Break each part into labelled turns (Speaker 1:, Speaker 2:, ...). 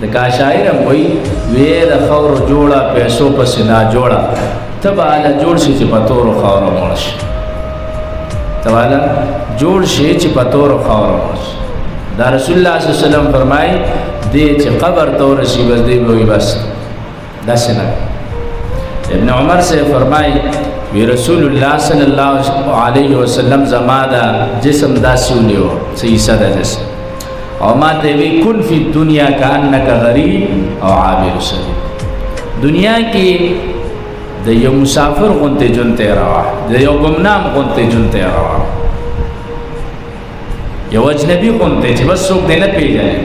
Speaker 1: دکا شاعر هم وی وی د خور جوړه پیسو پس نا جوړه تباله جوړ شي چې پتور خور مرش تباله جوړ شي چې پتور خور مرش دا رسول الله صلی الله علیه وسلم فرمای دې چې قبر تور شي بس دې وي بس داسنه ابن عمر سے فرمای وی رسول الله صلی الله علیه وسلم زمادا جسم داسونیو سیسا د جسم او ما ته وی کن فی دنیا کانک غریب او عابر سبیل دنیا کې د یو مسافر غونته جونته روا د یو ګمنام غونته جونته روا یو اجنبی غونته چې بس څوک دې نه پیژني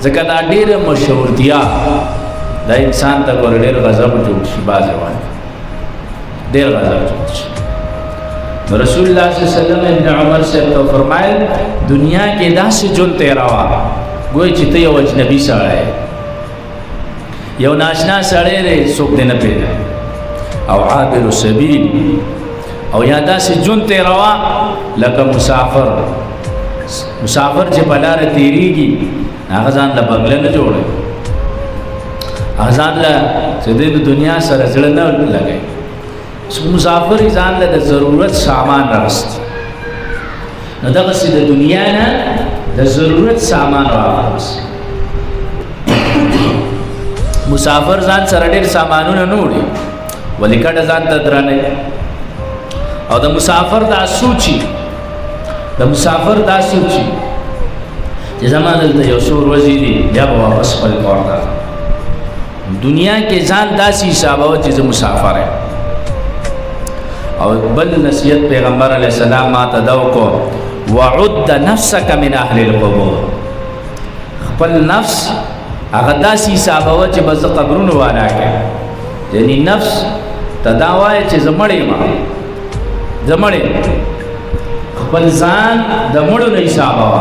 Speaker 1: ځکه دا ډیره مشهورتیا دا انسان ته ګور ډیر غضب جوړ شي باز وایي ډیر غضب جوړ شي رسول الله صلی الله علیه وسلم ابن عمر سے تو فرمائل دنیا کې داسې جون تیراوا ګوي چې ته یو اجنبي سره یو ناشنا سره لري څوک دې نه پیژني او عابر السبیل او یا داسې جون تیراوا لکه مسافر چې په لار تیریږي هغه ځان له بغل نه جوړي هغه ځان له چې د دنیا سره ځړ نه لګي مسافر ځان له د ضرورت سامان راوست نو دغه سي د دنیا نه د ضرورت سامان راوست مسافر ځان سره ډېر سامانونه نه وړي ولې کډه ځان ته درانه او د مسافر دا سوچي چې زمانه د یو شور وزیری بیا به واپس خپل کور ته دنیا کې ځان داسې حساب او چې مسافر ہے او بل نصیحت پیغمبر علیہ السلام ما تدو کو وعد نفسك من اهل القبور خپل نفس هغه داسې حساب او چې بز قبرونو والا کې یعنی نفس تداوای چې زمړې خپل ځان د مړو نه حساب او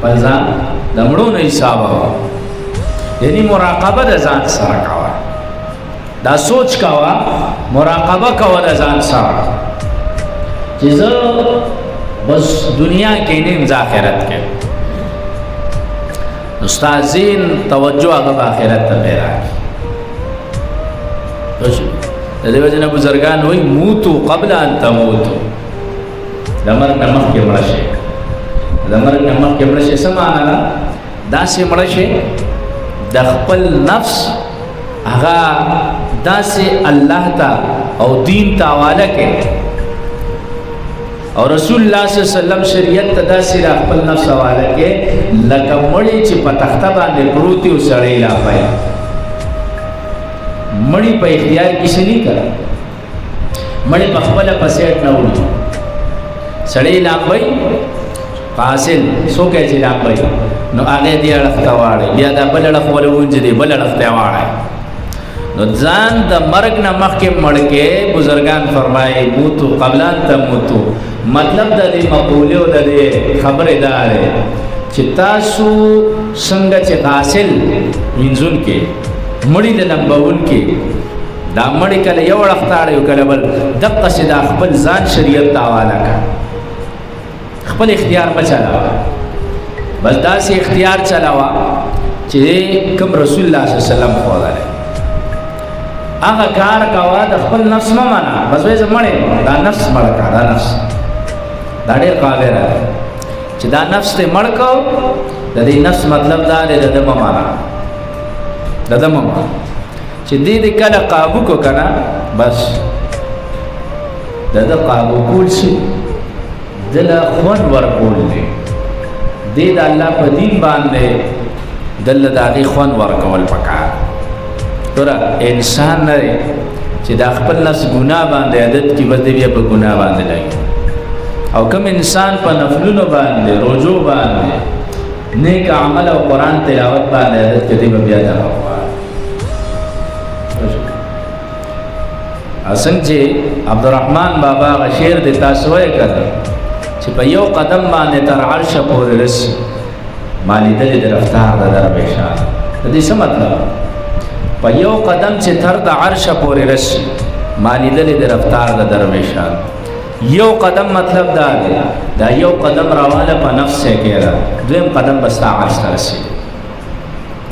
Speaker 1: خپل ځان د مړو نه حساب او یعنی مراقبه د ځان سره کاوه دا سوچ کاوه مراقبه کاوه د ځان سره چې زه بس دنیا کې نیم آخرت کې استادین توجه هغه آخرت ته پیرا د دې وجه نه بزرګان وایي موتو قبل ان تموتو د مرګ نه مخکې مړ شئ د مرګ نه مخکې مړ شئ څه معنا ده داسې مړ شئ د خپل نفس هغه داسې الله ته او دین ته حواله کړي او رسول الله صلی الله علیه وسلم شریعت ته داسې خپل نفس حواله کړي لکه مړی چې په تخته باندې پروت یو سړی لا پای مړی په اختیار کې څه نه کړ مړی په خپل پسېټ نه وړي سړی لا پای حاصل سو کې چې لا پای نو هغه دی اړخته واړي بیا دا بل اړخ ولونځ دی بل اړخته واړي نو ځان د مرګ نه مخکې مړ کې بزرګان فرمایي موتو قبل ان تموتو مطلب د دې مقوله او د دې خبره ده چې تاسو څنګه چې حاصل وینځون کې مړی د لمبون کې دا مړی کله یو اړخته اړ کله بل دغه سدا خپل ځان شریعت ته حواله کړ خپل اختیار بچاله بس داسې اختیار چلاوا چې کوم رسول الله صلی الله علیه وسلم خدای هغه کار کاوه د خپل نفس نه معنا بس وې زمړې دا نفس مړ کا دا نفس دا ډېر قادر دی چې دا نفس ته مړ کو د دې نفس مطلب دا دی د دمه معنا د دمه چې دې کله قابو کو کنه بس د قابو کول شي دل خون ورکول دی د الله په دین باندې دل د خون ورکول پکار تورا انسان نه چې د خپل نفس ګناه باندې عادت کې بده بیا په ګناه باندې لګي او کوم انسان په نفلونو باندې روزو باندې نیک عمل او قران تلاوت باندې عادت کې بیا دا اسنګ چې عبدالرحمن بابا غشیر د تاسو یې کړ چې په یو قدم باندې تر عرش پورې رسي مالی دې د رفتار د درویشان د دې څه مطلب په یو قدم چې تر د عرش پورې رسي مالی دې د رفتار د درویشان یو قدم مطلب دا دی دا یو قدم راواله په نفس سے کېږه دویم قدم بستا عرش ته رسېږي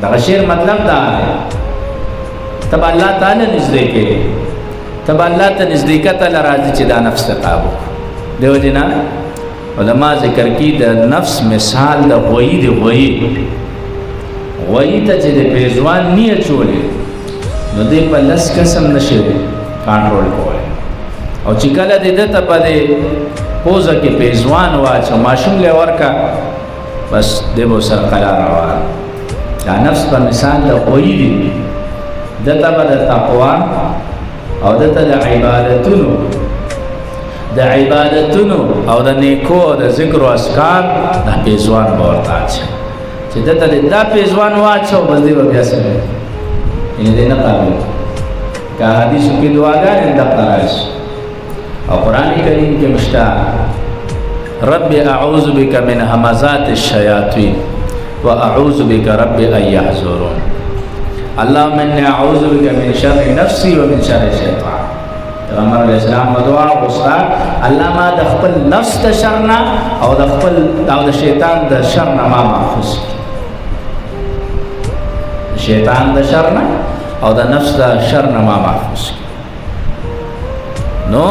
Speaker 1: دغه شعر مطلب دا دی تب الله تعالی نږدې کې تب الله ته نزدېکت له راځي چې دا نفس ته قابو دیو جنا علما ذکر کی د نفس مثال د غوی دی غوی ته چې د پیزوان نیه چولې نو دې په لس قسم نشي کنټرول کولی او چې کله دې دته په دې پوزه کې پیزوان واچو ماشوم له ورکا بس دې به سر قرار روان دا نفس په مثال د غوی دی دته په تقوا او دته د عبادتونو او د نیکو د ذکر او اذکار د پیزوان ورته چې دته دا پیزوان واچو بس دی بیا سره ان دې نه قابل کا حدیث کې دعاګانې د قرائش او قران کریم کې مشتا رب اعوذ بك من همزات الشياطين واعوذ بك رب ان يحضرون اللهم اني اعوذ بك من شر نفسي ومن شر الشيطان پیغمبر علیہ السلام دعا وستا الله ما د خپل نفس ته شرنا او د خپل او د شیطان د شر نه ما محفوظ شیطان د شر نه او د نفس د شر نه ما محفوظ نو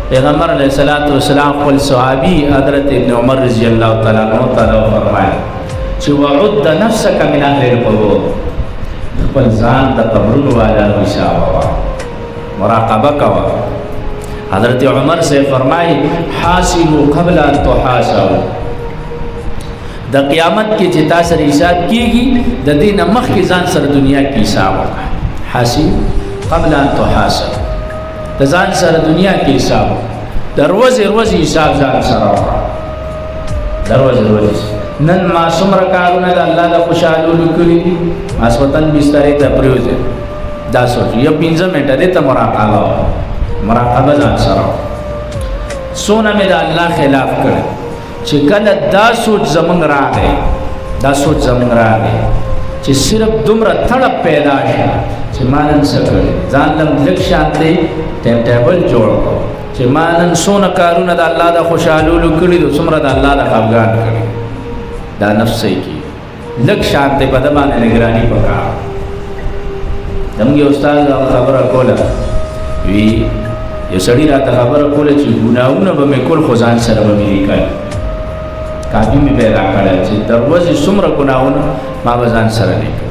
Speaker 1: پیغمبر علیہ السلام خپل صحابی حضرت ابن عمر رضی اللہ تعالی عنہ فرمایي چې وعد نفسك من اهل القبور خپل ځان د قبرونو والا حساب مراقبه کوا حضرت عمر سے فرمائی حاسبوا قبل ان تحاسبوا د قیامت کې چې تاسو حساب کیږي د دین مخ کې ځان سره دنیا کې حساب وکړه حاسب قبل ان تحاسب د ځان سره دنیا کې حساب دروازه حساب ځان سره وکړه دروازه نن ما څومره کارونه د الله د خوشاله لکړي اسوتن بسترې ته پریوځي دا سوچ یو 15 منټه دې ته مراقبه ځان سره سونه مې د الله خلاف کړ چې کله دا سوچ زمونږ راغی چې صرف دومره تړپ پیدا شي چې ما نن څه کړي ځان لم لږ شانتي ټایم ټیبل جوړ کړو چې ما نن څونه کارونه د الله د خوشحالولو کړي دي څومره د الله د خفګان کړي دا نفس یې کی لږ شانتي په ده باندې نگراني پکار زموږ استاد خبره کوله وی یو سړي راته خبره کوله چې ګناهونه به مې کول خو ځان سره به مې لیکل کاپي مې پیدا کړی چې دروازې څومره ګناهونه ما به ځان سره لیکل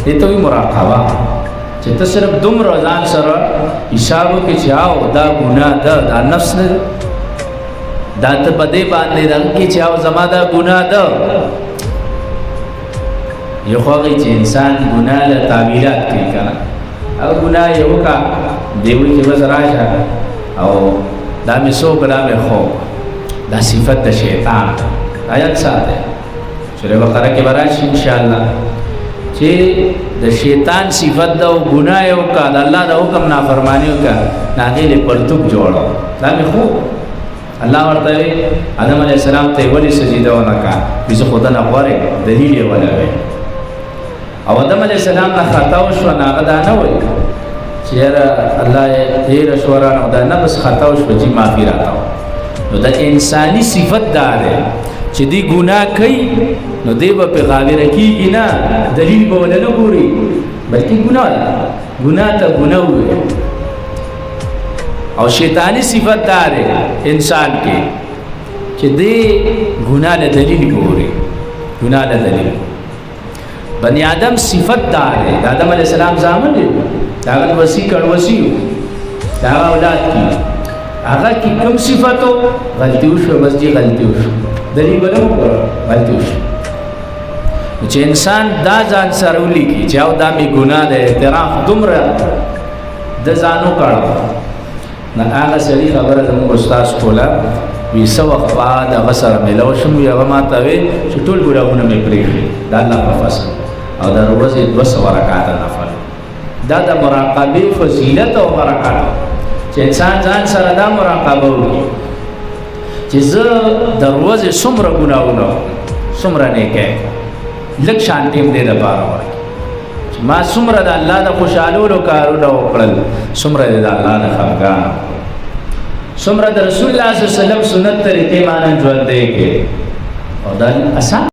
Speaker 1: دې ته وایي مراقبه چې ته صرف دومره ځان سره حساب وکړې چې او دا ګناه ده دا نفس نه دا ته په دې باندې رنګ کې چې او زما دا ګناه ده یو خواږي چې انسان ګناه له تعبیرات کوي که نه او ګناه یې وکړه دی وایي چې بس راشه او دا مې څوک دا مې خوب دا صفت د شیطان آیات ساته سوره بقره کې به راشي انشاءالله چې د شیطان صفت ده او ګناه یې وکړه د الله د حکم نافرماني وکړه د هغې یې پرتوب جوړو دا مې خوب الله ورته وی آدم علیه السلام ته ولې سجده ونه کړه وایي زه خو ده نه غوره یم دلیل یې ولوی او آدم علیه السلام نه خطا وشوه نو هغه دا نه وایي چې یاره الله یې هېره شوه رانه دا نه بس خطا وشوه چې معافي راته نو د انساني صفت دا دی چې دی ګناه کوي نو دی به پې غاوره کېږي نه دلیل به ونه نه ګوري بلکې ګناه ده ګناه ته ګناه ووایي او شیطانی صفت دا دی انسان کې چې دی ګناه له دلیل ګوري ګناه له دلیل بنی آدم صفت دا دی د آدم علیه السلام زامن دی د هغه وصي کړوسي د هغه اولاد کې هغه کې کوم صفتو غلطي وشوه بس دې غلطي وشوه دلیل به نه وګوره غلطي وشوه چې انسان دا ځان سره ولیکي چې او دا مې ګناه دی اعتراف دومره د ځان وکړه نو هغه سړي خبره زموږ استاد کوله وي څه وخت بعد هغه سره میلاو شم وي هغه ماته وی چې ټول ګناهونه مې پرېښي د الله په فضل او د ورځې 200 رکعاته نفل دا د مراقبې فضیلت او برکات چې انسان ځان سره دا مراقبه وکړي چې زه د ورځې څومره ګناهونه څومره نیکۍ لږ شانتي هم دې دپاره ورکړي چې ما څومره د الله د خوشحالولو کارونه وکړل څومره د الله د خفګان څومره د رسول الله صلی الله علیه وسلم سنت طریقې باندې ژوند دی کې او دا اسان